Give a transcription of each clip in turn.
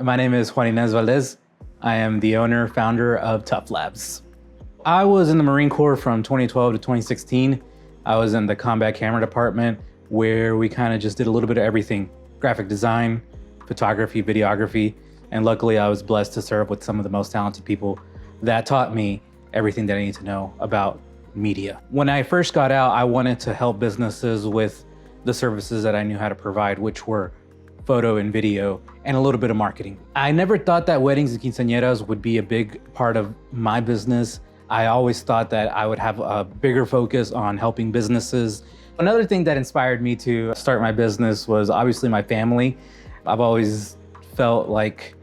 My name is Juan Inez Valdez. I am the owner, founder of Tuff Labs. I was in the Marine Corps from 2012 to 2016. I was in the combat camera department where we kind of just did a little bit of everything. Graphic design, photography, videography, and luckily I was blessed to serve with some of the most talented people that taught me everything that I need to know about media. When I first got out, I wanted to help businesses with the services that I knew how to provide, which were photo and video, and a little bit of marketing. I never thought that weddings and quinceañeras would be a big part of my business. I always thought that I would have a bigger focus on helping businesses. Another thing that inspired me to start my business was obviously my family. I've always felt like,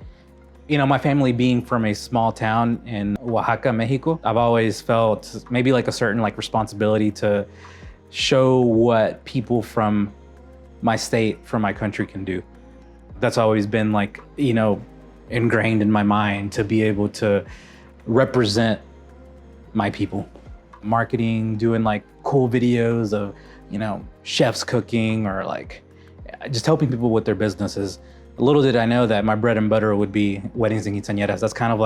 my family being from a small town in Oaxaca, Mexico, I've always felt maybe like a certain responsibility to show what people from my state, from my country can do. That's always been ingrained in my mind to be able to represent my people. Marketing, doing cool videos of, chefs cooking or just helping people with their businesses. Little did I know that my bread and butter would be weddings and quinceañeras. That's kind of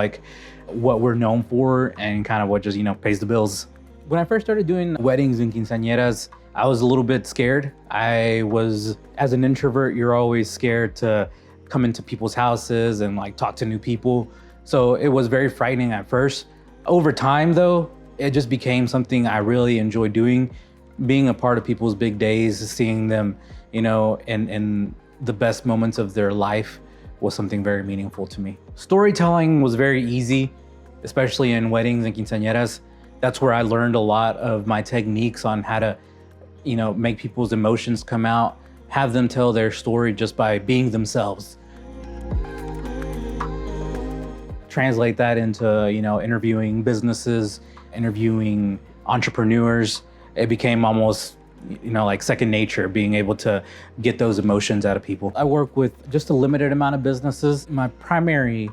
what we're known for and kind of what just, pays the bills. When I first started doing weddings and quinceañeras, I was a little bit scared. As an introvert, you're always scared to come into people's houses and talk to new people. So it was very frightening at first. Over time though, it just became something I really enjoy doing. Being a part of people's big days, seeing them, in the best moments of their life was something very meaningful to me. Storytelling was very easy, especially in weddings and quinceañeras. That's where I learned a lot of my techniques on how to, make people's emotions come out, have them tell their story just by being themselves. Translate that into, interviewing businesses, interviewing entrepreneurs. It became almost, second nature, being able to get those emotions out of people. I work with just a limited amount of businesses. My primary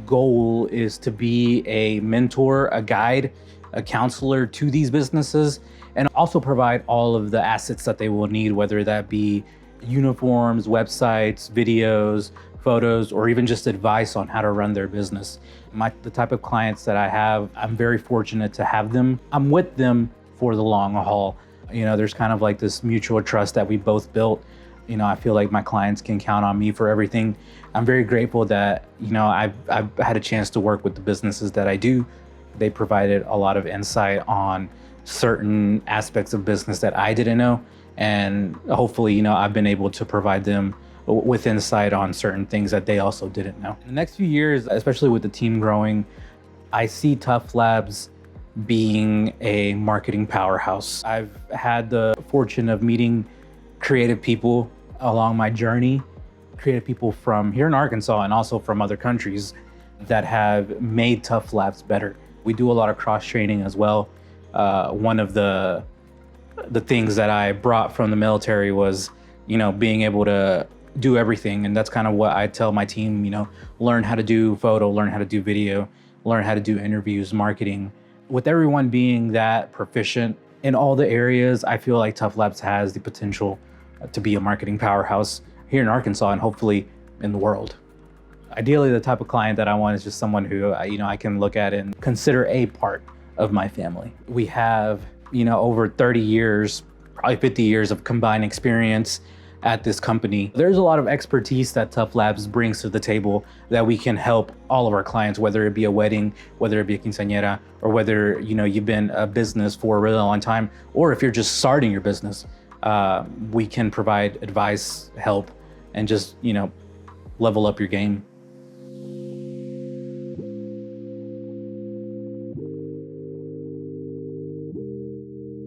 goal is to be a mentor, a guide, a counselor to these businesses, and also provide all of the assets that they will need, whether that be uniforms, websites, videos, photos, or even just advice on how to run their business. The type of clients that I have, I'm very fortunate to have them. I'm with them for the long haul. There's kind of this mutual trust that we both built. I feel like my clients can count on me for everything. I'm very grateful that, I've had a chance to work with the businesses that I do. They provided a lot of insight on certain aspects of business that I didn't know. And hopefully, I've been able to provide them with insight on certain things that they also didn't know. In the next few years, especially with the team growing, I see Tuff Labs being a marketing powerhouse. I've had the fortune of meeting creative people along my journey, creative people from here in Arkansas and also from other countries that have made Tuff Labs better. We do a lot of cross-training as well. One of the things that I brought from the military was, being able to do everything. And that's kind of what I tell my team, learn how to do photo, learn how to do video, learn how to do interviews, marketing. With everyone being that proficient in all the areas, I feel like Tuff Labs has the potential to be a marketing powerhouse here in Arkansas and hopefully in the world. Ideally, the type of client that I want is just someone who, I can look at and consider a part of my family. We have, over 30 years, probably 50 years of combined experience at this company. There's a lot of expertise that Tuff Labs brings to the table that we can help all of our clients, whether it be a wedding, whether it be a quinceañera, or whether you've been a business for a really long time, or if you're just starting your business. We can provide advice, help, and just level up your game.